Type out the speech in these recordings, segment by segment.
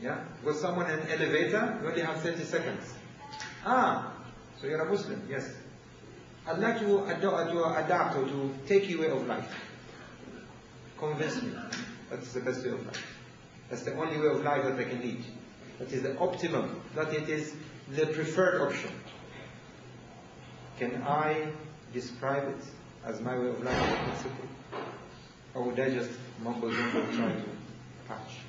Yeah? With someone in an elevator, you only have 30 seconds. Ah, so you're a Muslim, yes. I'd like to adapt or to take your way of life. Convince me. That's the best way of life. That's the only way of life that I can lead. That is the optimum. That it is the preferred option. Can I describe it as my way of life as a principle? Or would I just mumble and try to patch?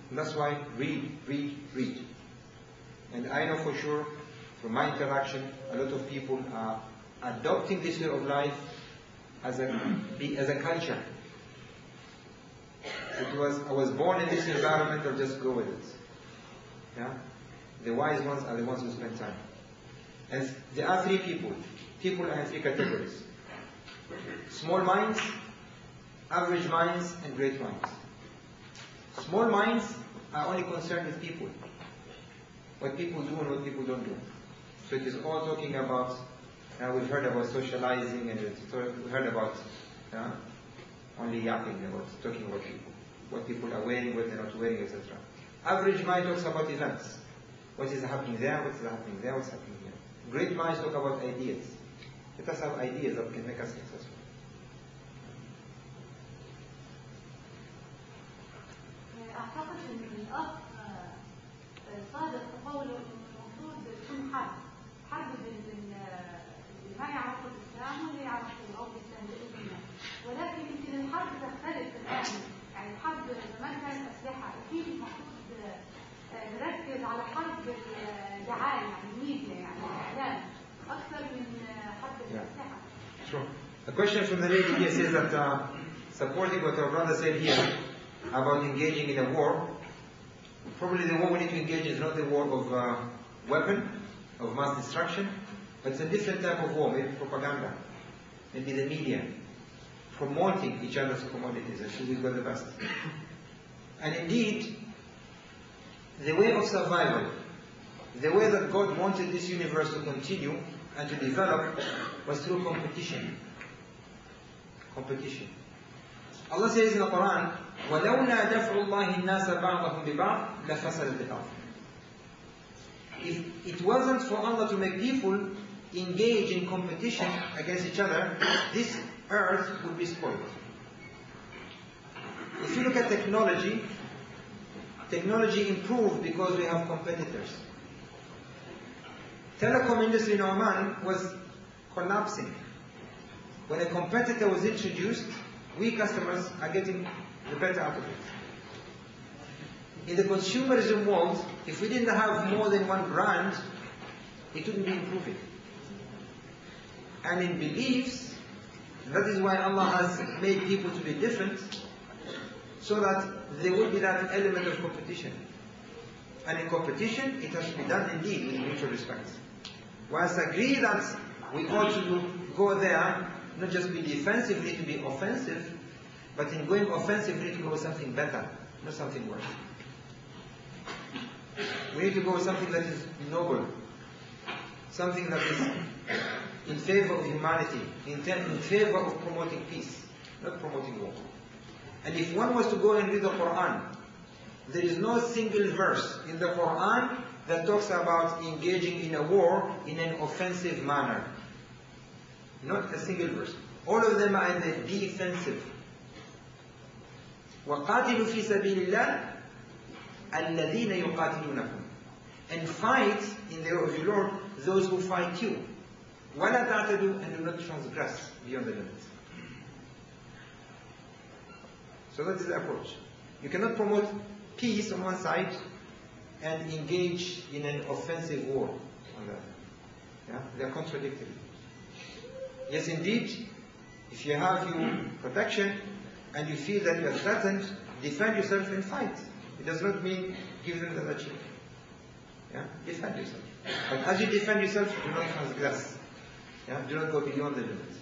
And that's why read. And I know for sure, from my interaction, a lot of people are adopting this way of life as a culture. I was born in this environment, I'll just go with it. Yeah? The wise ones are the ones who spend time. And there are three people. People are in three categories. Small minds, average minds, and great minds. Small minds are only concerned with people. What people do and what people don't do. So it is all talking about, we've heard about socializing and we've heard about only yapping, about talking about people. What people are wearing, what they're not wearing, etc. Average mind talks about events. What is happening there, what's happening there, what's happening here. Great minds talk about ideas. Let us have ideas that can make us successful. أعتقد أن الأخ صادق قوله المفروض يكون حد اللي ما يعرف الإسلام واللي يعرف أو الإسلام بإذنه، ولكن يمكن الحرب تختلف الآن، يعني الحرب زمان كانت أسلحة، أكيد المفروض نركز على حرب الدعاية يعني الميديا يعني الإعلام أكثر من حرب الأسلحة. Sure. The question from the lady here says that supporting what our brother said here about engaging in a war, probably the war we need to engage is not the war of weapon, of mass destruction, but it's a different type of war, maybe propaganda, maybe the media, promoting each other's commodities and who's got the best. And indeed, the way of survival, the way that God wanted this universe to continue and to develop was through competition. Competition. Allah says in the Quran, وَلَوْلَا دَفْعُ اللَّهِ النَّاسَ بَعْضَهُم بِبَعْضٍ لَفَسَدَتِ الْأَرْضُ. If it wasn't for Allah to make people engage in competition against each other, this earth would be spoiled. If you look at technology, technology improved because we have competitors. Telecom industry in Oman was collapsing. When a competitor was introduced, we customers are getting the better out of it. In the consumerism world, if we didn't have more than one brand, it wouldn't be improving. And in beliefs, that is why Allah has made people to be different, so that there would be that element of competition. And in competition, it has to be done indeed with mutual respect. Whilst I agree that we ought to go there, not just be defensive, we need to be offensive, but in going offensive, we need to go with something better, not something worse. We need to go with something that is noble, something that is in favor of humanity, in favor of promoting peace, not promoting war. And if one was to go and read the Quran, there is no single verse in the Quran that talks about engaging in a war in an offensive manner. Not a single verse. All of them are in the defensive. وَقَاتِلُوا فِي سَبِيلِ اللَّهِ الَّذِينَ يُقَاتِلُونَكُمْ. And fight in the way of your Lord those who fight you. وَلَا تَعْتَدُوا, and do not transgress beyond the limits. So that is the approach. You cannot promote peace on one side and engage in an offensive war on the other. Yeah? They are contradictory. Yes, indeed, if you have your protection and you feel that you are threatened, defend yourself and fight. It does not mean give them the cheek. Yeah? Defend yourself. But as you defend yourself, do not transgress. Yeah? Do not go beyond the limits.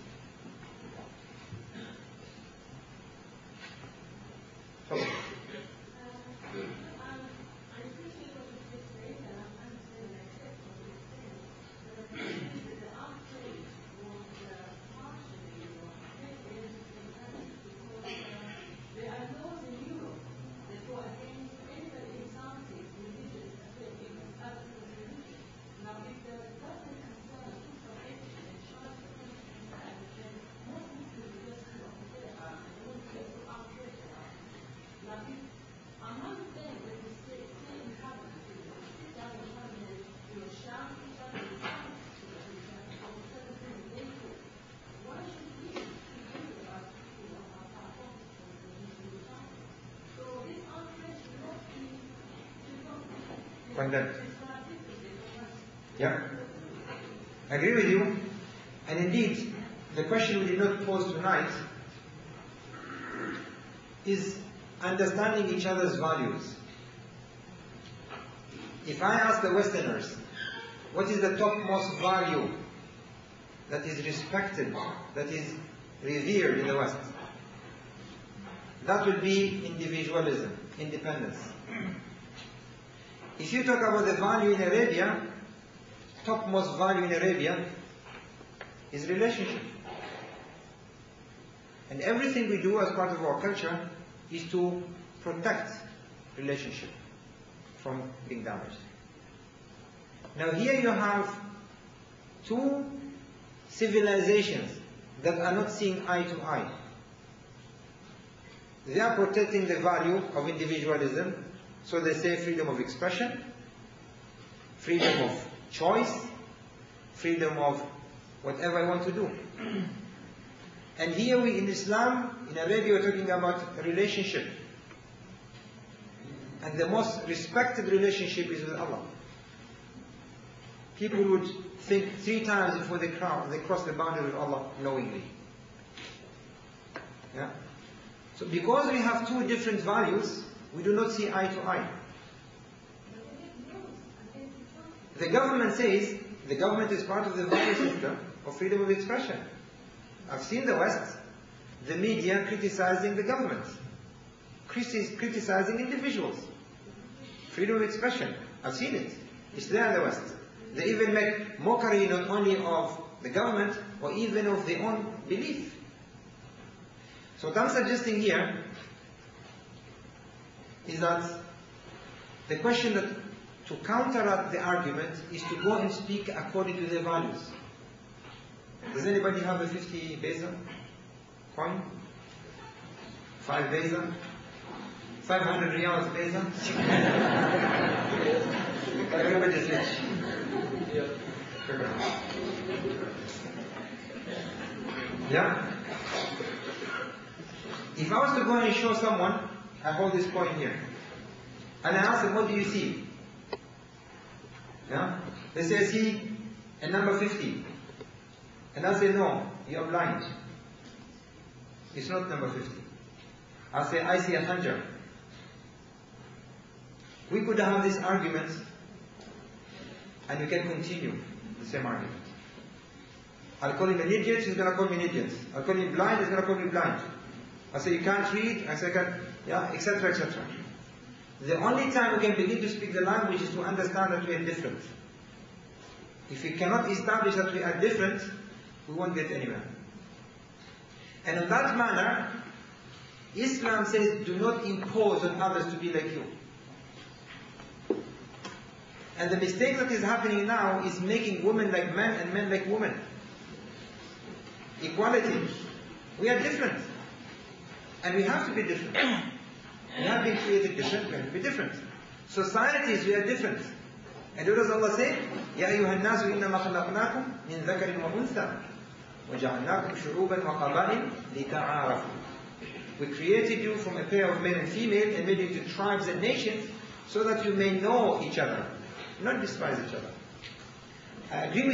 There are laws in Europe that go against Condemned. Yeah, I agree with you. And indeed, the question we did not pose tonight is understanding each other's values. If I ask the Westerners, what is the topmost value that is respected, that is revered in the West? That would be individualism, independence. If you talk about the value in Arabia, topmost value in Arabia is relationship. And everything we do as part of our culture is to protect relationship from being damaged. Now here you have two civilizations that are not seeing eye to eye. They are protecting the value of individualism, so they say freedom of expression, freedom of choice, freedom of whatever I want to do. And here we in Islam, in Arabia, we're talking about a relationship. And the most respected relationship is with Allah. People would think 3 times before they cross the boundary with Allah knowingly. Yeah? So because we have two different values, we do not see eye to eye. The government says, the government is part of the value system of freedom of expression. I've seen the West, the media criticizing the government, criticizing individuals. Freedom of expression, I've seen it. It's there in the West. They even make mockery not only of the government, or even of their own belief. So what I'm suggesting here is that the question that to counteract the argument is to go and speak according to their values. Does anybody have a 50 paisa coin? 5 paisa? 500 riyals paisa? Everybody is rich. Yeah? If I was to go and show someone, I hold this coin here, and I ask them, what do you see? Yeah? They say, I see a number 50. And I say, no, you are blind. It's not number 50. I say, I see 100. We could have this argument, and we can continue the same argument. I'll call him an idiot, he's going to call me an idiot. I'll call him blind, he's going to call me blind. I say, you can't read, I say, I can't, yeah, etc., etc. The only time we can begin to speak the language is to understand that we are different. If we cannot establish that we are different, we won't get anywhere. And in that manner, Islam says, do not impose on others to be like you. And the mistake that is happening now is making women like men and men like women. Equality. We are different. And we have to be different. We have been created different, we have to be different. Societies, we are different. And what does Allah say? يَا أَيُّهَا النَّاسُ إِنَّمَا خَلَقْنَاكُمْ مِنْ ذَكَرٍ وَأُنْثَى وَجَعَلْنَاكُمْ شُعُوبًا وَقَبَائِلَ لِتَعَارَفُوا. We created you from a pair of male and female and made you into tribes and nations so that you may know each other, not despise each other. I agree with